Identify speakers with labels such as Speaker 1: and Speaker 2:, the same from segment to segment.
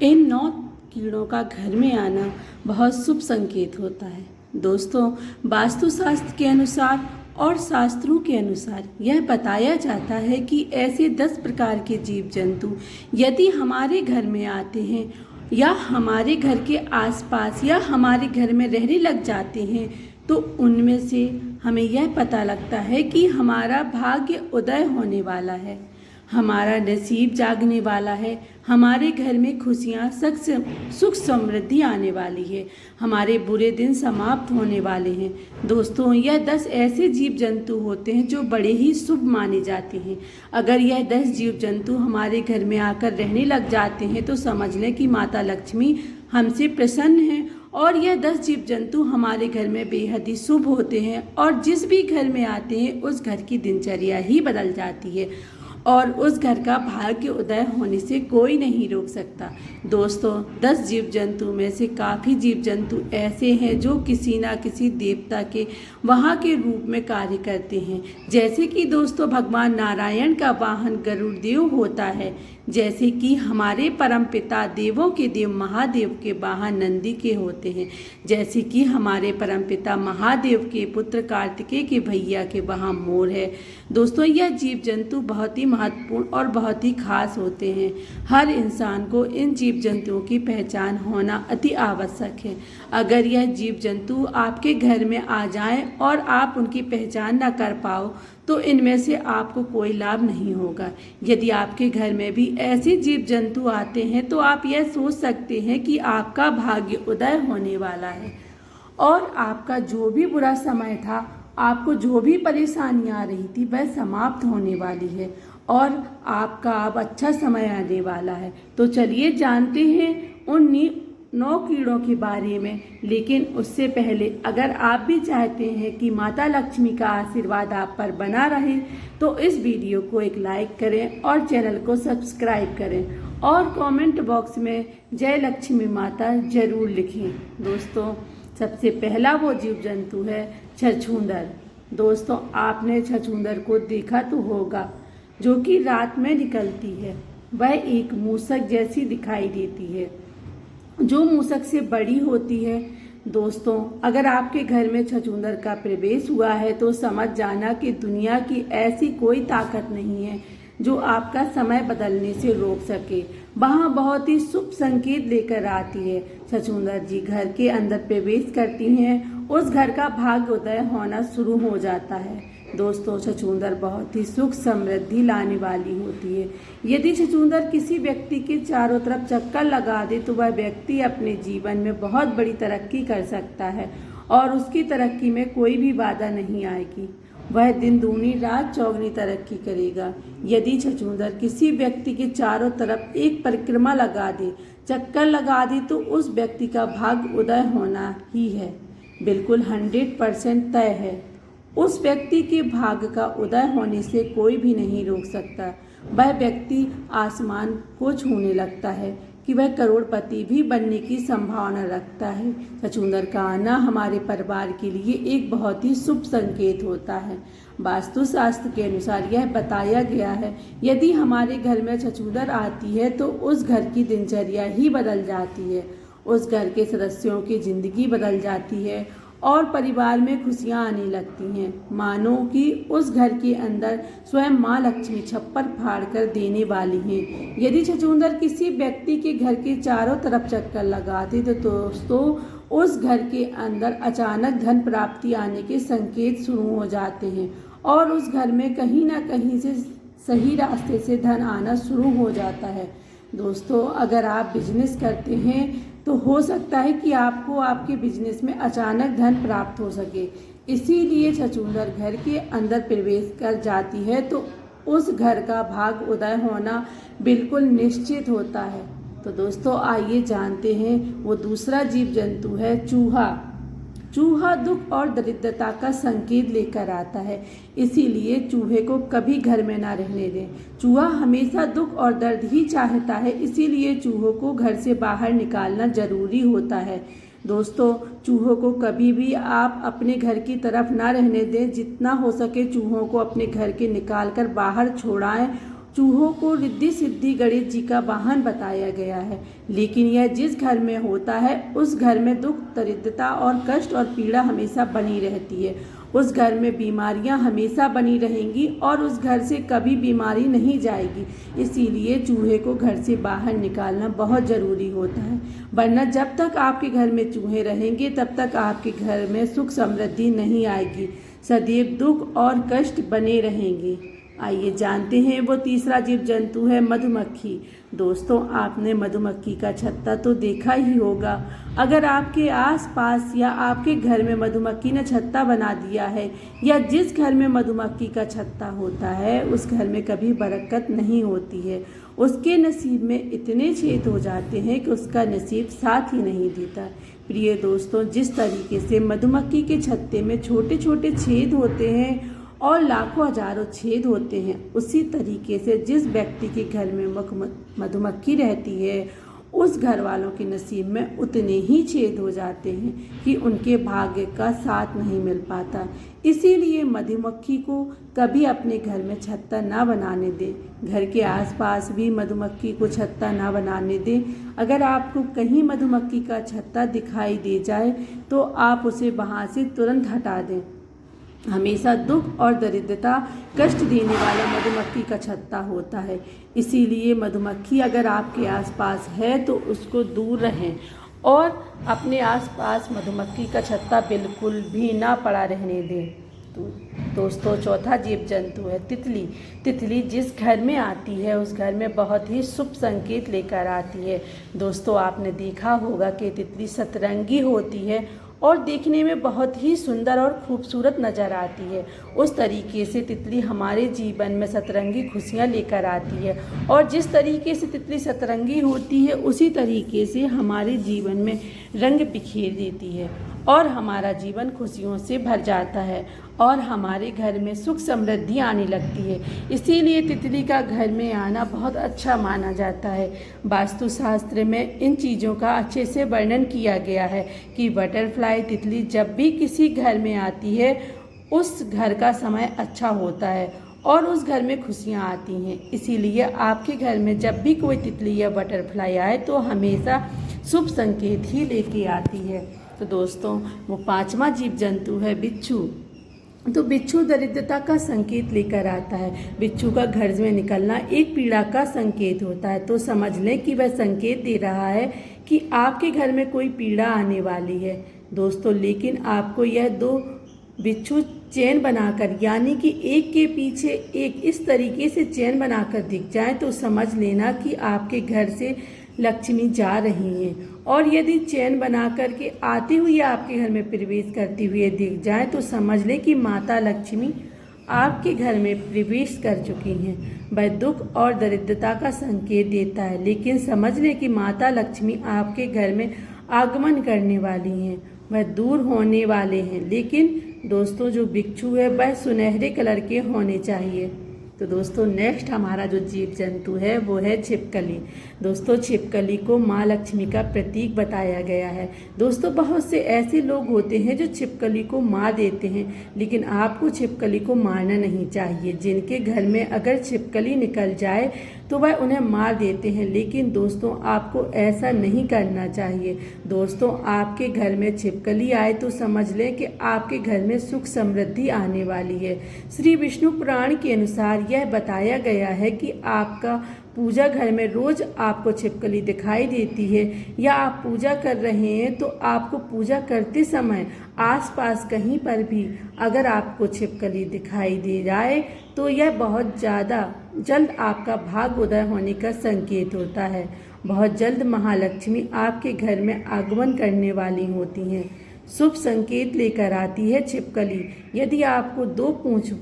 Speaker 1: इन 9 कीड़ों का घर में आना बहुत शुभ संकेत होता है। दोस्तों, वास्तुशास्त्र के अनुसार और शास्त्रों के अनुसार यह बताया जाता है कि ऐसे 10 प्रकार के जीव जंतु यदि हमारे घर में आते हैं या हमारे घर के आसपास या हमारे घर में रहने लग जाते हैं, तो उनमें से हमें यह पता लगता है कि हमारा भाग्य उदय होने वाला है, हमारा नसीब जागने वाला है, हमारे घर में खुशियाँ सुख समृद्धि आने वाली है, हमारे बुरे दिन समाप्त होने वाले हैं। दोस्तों, यह 10 ऐसे जीव जंतु होते हैं जो बड़े ही शुभ माने जाते हैं। अगर यह 10 जीव जंतु हमारे घर में आकर रहने लग जाते हैं तो समझ लें कि माता लक्ष्मी हमसे प्रसन्न हैं और यह 10 जीव जंतु हमारे घर में बेहद ही शुभ होते हैं और जिस भी घर में आते हैं उस घर की दिनचर्या ही बदल जाती है और उस घर का भाग्य उदय होने से कोई नहीं रोक सकता। दोस्तों, 10 जीव जंतु में से काफ़ी जीव जंतु ऐसे हैं जो किसी न किसी देवता के वहाँ के रूप में कार्य करते हैं। जैसे कि दोस्तों, भगवान नारायण का वाहन गरुड़ देव होता है, जैसे कि हमारे परमपिता देवों के देव महादेव के वाहन नंदी के होते हैं, जैसे कि हमारे परमपिता महादेव के पुत्र कार्तिकेय के भैया के वहाँ मोर है। दोस्तों, यह जीव जंतु बहुत ही महत्वपूर्ण और बहुत ही खास होते हैं। हर इंसान को इन जीव जंतुओं की पहचान होना अति आवश्यक है। अगर यह जीव जंतु आपके घर में आ जाएं और आप उनकी पहचान न कर पाओ तो इनमें से आपको कोई लाभ नहीं होगा। यदि आपके घर में भी ऐसे जीव जंतु आते हैं तो आप यह सोच सकते हैं कि आपका भाग्य उदय होने वाला है और आपका जो भी बुरा समय था, आपको जो भी परेशानी आ रही थी, वह समाप्त होने वाली है और आपका अब अच्छा समय आने वाला है। तो चलिए जानते हैं उन 9 कीड़ों के बारे में। लेकिन उससे पहले अगर आप भी चाहते हैं कि माता लक्ष्मी का आशीर्वाद आप पर बना रहे तो इस वीडियो को एक लाइक करें और चैनल को सब्सक्राइब करें और कमेंट बॉक्स में जय लक्ष्मी माता जरूर लिखें। दोस्तों, सबसे पहला वो जीव जंतु है छछूंदर। दोस्तों, आपने छछूंदर को देखा तो होगा, जो कि रात में निकलती है। वह एक मूसक जैसी दिखाई देती है जो मूसक से बड़ी होती है। दोस्तों, अगर आपके घर में छछूंदर का प्रवेश हुआ है तो समझ जाना कि दुनिया की ऐसी कोई ताकत नहीं है जो आपका समय बदलने से रोक सके। वहाँ बहुत ही शुभ संकेत लेकर आती है। छछूंदर जी घर के अंदर प्रवेश करती हैं, उस घर का भाग्य उदय होना शुरू हो जाता है। दोस्तों, छछूंदर बहुत ही सुख समृद्धि लाने वाली होती है। यदि छछूंदर किसी व्यक्ति के चारों तरफ चक्कर लगा दे तो वह व्यक्ति अपने जीवन में बहुत बड़ी तरक्की कर सकता है और उसकी तरक्की में कोई भी बाधा नहीं आएगी। वह दिन दूनी रात चौगनी तरक्की करेगा। यदि छछूंदर किसी व्यक्ति के चारों तरफ एक परिक्रमा लगा दे, चक्कर लगा दे, तो उस व्यक्ति का भाग्य उदय होना ही है, बिल्कुल 100% तय है। उस व्यक्ति के भाग्य का उदय होने से कोई भी नहीं रोक सकता। वह व्यक्ति आसमान को छूने लगता है कि वह करोड़पति भी बनने की संभावना रखता है। छछूंदर का आना हमारे परिवार के लिए एक बहुत ही शुभ संकेत होता है। वास्तुशास्त्र के अनुसार यह बताया गया है, यदि हमारे घर में छछूंदर आती है तो उस घर की दिनचर्या ही बदल जाती है, उस घर के सदस्यों की जिंदगी बदल जाती है और परिवार में खुशियां आने लगती हैं, मानो कि उस घर के अंदर स्वयं माँ लक्ष्मी छप्पर फाड़ कर देने वाली हैं। यदि छछूंदर किसी व्यक्ति के घर के चारों तरफ चक्कर लगाते तो दोस्तों उस घर के अंदर अचानक धन प्राप्ति आने के संकेत शुरू हो जाते हैं और उस घर में कहीं ना कहीं से सही रास्ते से धन आना शुरू हो जाता है। दोस्तों, अगर आप बिजनेस करते हैं तो हो सकता है कि आपको आपके बिजनेस में अचानक धन प्राप्त हो सके। इसीलिए छछूंदर घर के अंदर प्रवेश कर जाती है तो उस घर का भाग्य उदय होना बिल्कुल निश्चित होता है। तो दोस्तों, आइए जानते हैं वो दूसरा जीव जंतु है चूहा। चूहा दुख और दरिद्रता का संकेत लेकर आता है, इसीलिए चूहे को कभी घर में ना रहने दें। चूहा हमेशा दुख और दर्द ही चाहता है, इसीलिए चूहों को घर से बाहर निकालना जरूरी होता है। दोस्तों, चूहों को कभी भी आप अपने घर की तरफ ना रहने दें। जितना हो सके चूहों को अपने घर के निकाल कर बाहर छोड़ाएं चूहों को रिद्धि सिद्धि गणेश जी का वाहन बताया गया है, लेकिन यह जिस घर में होता है उस घर में दुख, दरिद्रता और कष्ट और पीड़ा हमेशा बनी रहती है। उस घर में बीमारियां हमेशा बनी रहेंगी और उस घर से कभी बीमारी नहीं जाएगी। इसीलिए चूहे को घर से बाहर निकालना बहुत ज़रूरी होता है, वरना जब तक आपके घर में चूहे रहेंगे तब तक आपके घर में सुख समृद्धि नहीं आएगी, सदैव दुख और कष्ट बने रहेंगे। आइए जानते हैं वो तीसरा जीव जंतु है मधुमक्खी। दोस्तों, आपने मधुमक्खी का छत्ता तो देखा ही होगा। अगर आपके आसपास या आपके घर में मधुमक्खी ने छत्ता बना दिया है या जिस घर में मधुमक्खी का छत्ता होता है उस घर में कभी बरकत नहीं होती है। उसके नसीब में इतने छेद हो जाते हैं कि उसका नसीब साथ ही नहीं देता। प्रिय दोस्तों, जिस तरीके से मधुमक्खी के छत्ते में छोटे छोटे छेद होते हैं और लाखों हजारों छेद होते हैं, उसी तरीके से जिस व्यक्ति के घर में मधुमक्खी रहती है उस घर वालों के नसीब में उतने ही छेद हो जाते हैं कि उनके भाग्य का साथ नहीं मिल पाता। इसीलिए मधुमक्खी को कभी अपने घर में छत्ता ना बनाने दें। घर के आसपास भी मधुमक्खी को छत्ता ना बनाने दें। अगर आपको कहीं मधुमक्खी का छत्ता दिखाई दे जाए तो आप उसे वहाँ से तुरंत हटा दें। हमेशा दुख और दरिद्रता, कष्ट देने वाला मधुमक्खी का छत्ता होता है। इसीलिए मधुमक्खी अगर आपके आसपास है तो उसको दूर रहें और अपने आसपास मधुमक्खी का छत्ता बिल्कुल भी ना पड़ा रहने दें। तो दोस्तों, चौथा जीव जंतु है तितली। तितली जिस घर में आती है उस घर में बहुत ही शुभ संकेत लेकर आती है। दोस्तों, आपने देखा होगा कि तितली सतरंगी होती है और देखने में बहुत ही सुंदर और खूबसूरत नज़र आती है। उस तरीके से तितली हमारे जीवन में सतरंगी खुशियाँ लेकर आती है और जिस तरीके से तितली सतरंगी होती है उसी तरीके से हमारे जीवन में रंग बिखेर देती है और हमारा जीवन खुशियों से भर जाता है और हमारे घर में सुख समृद्धि आने लगती है। इसीलिए तितली का घर में आना बहुत अच्छा माना जाता है। वास्तुशास्त्र में इन चीज़ों का अच्छे से वर्णन किया गया है कि बटरफ्लाई तितली जब भी किसी घर में आती है उस घर का समय अच्छा होता है और उस घर में खुशियाँ आती हैं। इसीलिए आपके घर में जब भी कोई तितली या बटरफ्लाई आए तो हमेशा शुभ संकेत ही लेके आती है। तो दोस्तों, वो पांचवा जीव जंतु है बिच्छू। तो बिच्छू दरिद्रता का संकेत लेकर आता है। बिच्छू का घर में निकलना एक पीड़ा का संकेत होता है। तो समझ लें कि वह संकेत दे रहा है कि आपके घर में कोई पीड़ा आने वाली है। दोस्तों, लेकिन आपको यह दो बिच्छू चैन बनाकर यानी कि एक के पीछे एक इस तरीके से चैन बनाकर दिख जाए तो समझ लेना कि आपके घर से लक्ष्मी जा रही हैं। और यदि चैन बना करके आती हुई आपके घर में प्रवेश करती हुई दिख जाए तो समझ लें कि माता लक्ष्मी आपके घर में प्रवेश कर चुकी हैं। वह दुख और दरिद्रता का संकेत देता है, लेकिन समझ लें कि माता लक्ष्मी आपके घर में आगमन करने वाली हैं। वह दूर होने वाले हैं, लेकिन दोस्तों जो बिच्छू है वह सुनहरे कलर के होने चाहिए। तो दोस्तों, नेक्स्ट हमारा जो जीव जंतु है वो है छिपकली। दोस्तों, छिपकली को माँ लक्ष्मी का प्रतीक बताया गया है। दोस्तों, बहुत से ऐसे लोग होते हैं जो छिपकली को मार देते हैं, लेकिन आपको छिपकली को मारना नहीं चाहिए। जिनके घर में अगर छिपकली निकल जाए तो वह उन्हें मार देते हैं, लेकिन दोस्तों आपको ऐसा नहीं करना चाहिए। दोस्तों, आपके घर में छिपकली आए तो समझ लें कि आपके घर में सुख समृद्धि आने वाली है। श्री विष्णु पुराण के अनुसार यह बताया गया है कि आपका पूजा घर में रोज आपको छिपकली दिखाई देती है या आप पूजा कर रहे हैं तो आपको पूजा करते समय आसपास कहीं पर भी अगर आपको छिपकली दिखाई दे जाए तो यह बहुत ज़्यादा जल्द आपका भाग्योदय होने का संकेत होता है। बहुत जल्द महालक्ष्मी आपके घर में आगमन करने वाली होती हैं। शुभ संकेत लेकर आती है छिपकली। यदि आपको दो पूंछ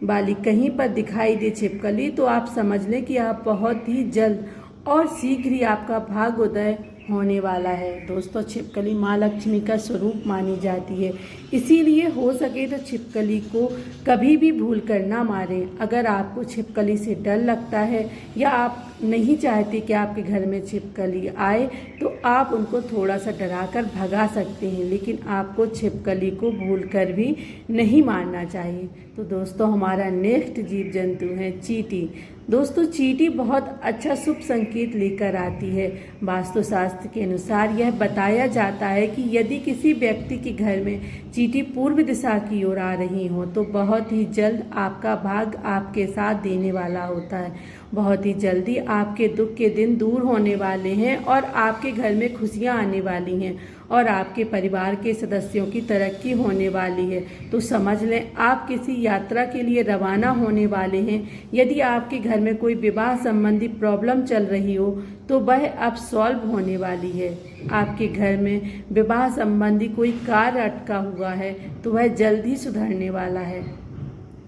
Speaker 1: वाली कहीं पर दिखाई दे छिपकली तो आप समझ लें कि आप बहुत ही जल्द और शीघ्र ही आपका भाग्योदय होने वाला है। दोस्तों, छिपकली माँ लक्ष्मी का स्वरूप मानी जाती है, इसीलिए हो सके तो छिपकली को कभी भी भूल कर ना मारें। अगर आपको छिपकली से डर लगता है या आप नहीं चाहते कि आपके घर में छिपकली आए तो आप उनको थोड़ा सा डरा कर भगा सकते हैं, लेकिन आपको छिपकली को भूल कर भी नहीं मारना चाहिए। तो दोस्तों, हमारा नेक्स्ट जीव जंतु है चींटी। दोस्तों चींटी बहुत अच्छा शुभ संकेत लेकर आती है। वास्तुशास्त्र के अनुसार यह बताया जाता है कि यदि किसी व्यक्ति के घर में चींटी पूर्व दिशा की ओर आ रही हो तो बहुत ही जल्द आपका भाग्य आपके साथ देने वाला होता है। बहुत ही जल्दी आपके दुख के दिन दूर होने वाले हैं और आपके घर में खुशियां आने वाली हैं और आपके परिवार के सदस्यों की तरक्की होने वाली है। तो समझ लें आप किसी यात्रा के लिए रवाना होने वाले हैं। यदि आपके घर में कोई विवाह संबंधी प्रॉब्लम चल रही हो तो वह अब सॉल्व होने वाली है। आपके घर में विवाह संबंधी कोई कार्य अटका हुआ है तो वह जल्द ही सुधरने वाला है।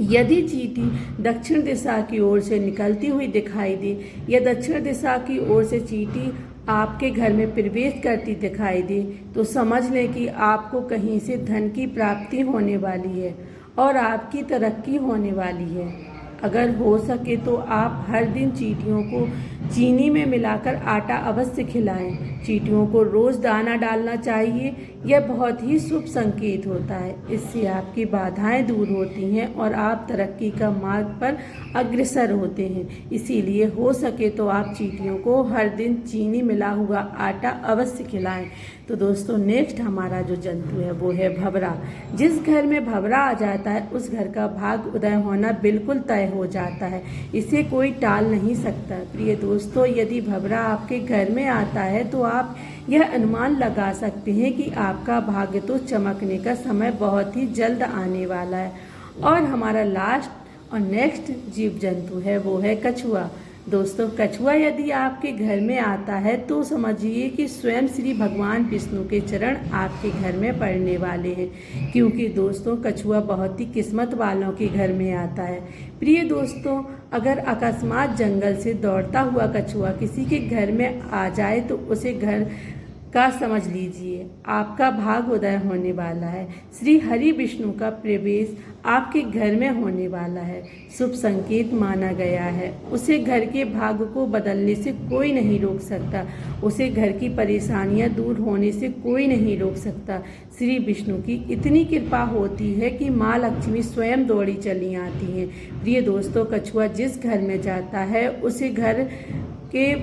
Speaker 1: यदि चींटी दक्षिण दिशा की ओर से निकलती हुई दिखाई दे या दक्षिण दिशा की ओर से चींटी आपके घर में प्रवेश करती दिखाई दे तो समझ लें कि आपको कहीं से धन की प्राप्ति होने वाली है और आपकी तरक्की होने वाली है। अगर हो सके तो आप हर दिन चींटियों को चीनी में मिलाकर आटा अवश्य खिलाएं। चींटियों को रोज़ दाना डालना चाहिए। यह बहुत ही शुभ संकेत होता है। इससे आपकी बाधाएं दूर होती हैं और आप तरक्की का मार्ग पर अग्रसर होते हैं। इसीलिए हो सके तो आप चींटियों को हर दिन चीनी मिला हुआ आटा अवश्य खिलाएं। तो दोस्तों नेक्स्ट हमारा जो जंतु है वो है भंवरा। जिस घर में भंवरा आ जाता है उस घर का भाग्य उदय होना बिल्कुल तय हो जाता है। इसे कोई टाल नहीं सकता। प्रिय दोस्तों यदि भंवरा आपके घर में आता है तो आप यह अनुमान लगा सकते हैं कि आपका भाग्य तो चमकने का समय बहुत ही जल्द आने वाला है। और हमारा लास्ट और नेक्स्ट जीव जंतु है वो है कछुआ। दोस्तों कछुआ यदि आपके घर में आता है तो समझिए कि स्वयं श्री भगवान विष्णु के चरण आपके घर में पड़ने वाले हैं, क्योंकि दोस्तों कछुआ बहुत ही किस्मत वालों के घर में आता है। प्रिय दोस्तों अगर अकस्मात जंगल से दौड़ता हुआ कछुआ किसी के घर में आ जाए तो उसे घर का समझ लीजिए आपका भाग्य उदय होने वाला है। श्री हरि विष्णु का प्रवेश आपके घर में होने वाला है। शुभ संकेत माना गया है। उसे घर के भाग्य को बदलने से कोई नहीं रोक सकता। उसे घर की परेशानियां दूर होने से कोई नहीं रोक सकता। श्री विष्णु की इतनी कृपा होती है कि माँ लक्ष्मी स्वयं दौड़ी चली आती हैं। प्रिय दोस्तों कछुआ जिस घर में जाता है उसे घर के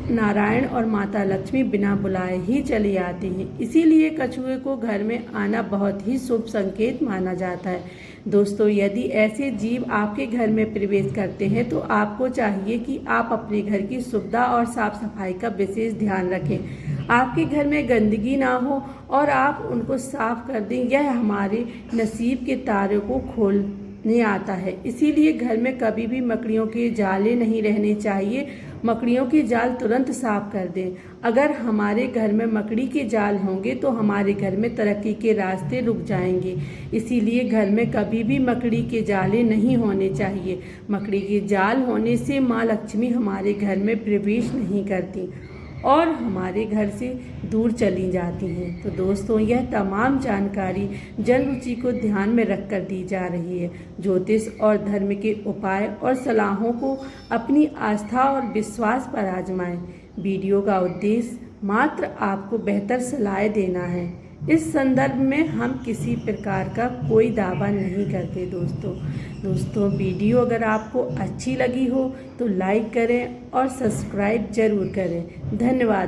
Speaker 1: नारायण और माता लक्ष्मी बिना बुलाए ही चली आती हैं। इसीलिए कछुए को घर में आना बहुत ही शुभ संकेत माना जाता है। दोस्तों यदि ऐसे जीव आपके घर में प्रवेश करते हैं तो आपको चाहिए कि आप अपने घर की सुविधा और साफ सफाई का विशेष ध्यान रखें। आपके घर में गंदगी ना हो और आप उनको साफ कर दें। यह हमारे नसीब के तारों को खोलने आता है। इसीलिए घर में कभी भी मकड़ियों के जाले नहीं रहने चाहिए। मकड़ियों के जाल तुरंत साफ कर दें। अगर हमारे घर में मकड़ी के जाल होंगे तो हमारे घर में तरक्की के रास्ते रुक जाएंगे। इसीलिए घर में कभी भी मकड़ी के जाले नहीं होने चाहिए। मकड़ी के जाल होने से माँ लक्ष्मी हमारे घर में प्रवेश नहीं करती और हमारे घर से दूर चली जाती हैं। तो दोस्तों यह तमाम जानकारी जन रुचि को ध्यान में रखकर दी जा रही है। ज्योतिष और धर्म के उपाय और सलाहों को अपनी आस्था और विश्वास पर आजमाएं। वीडियो का उद्देश्य मात्र आपको बेहतर सलाह देना है। इस संदर्भ में हम किसी प्रकार का कोई दावा नहीं करते। दोस्तों वीडियो अगर आपको अच्छी लगी हो तो लाइक करें और सब्सक्राइब जरूर करें। धन्यवाद।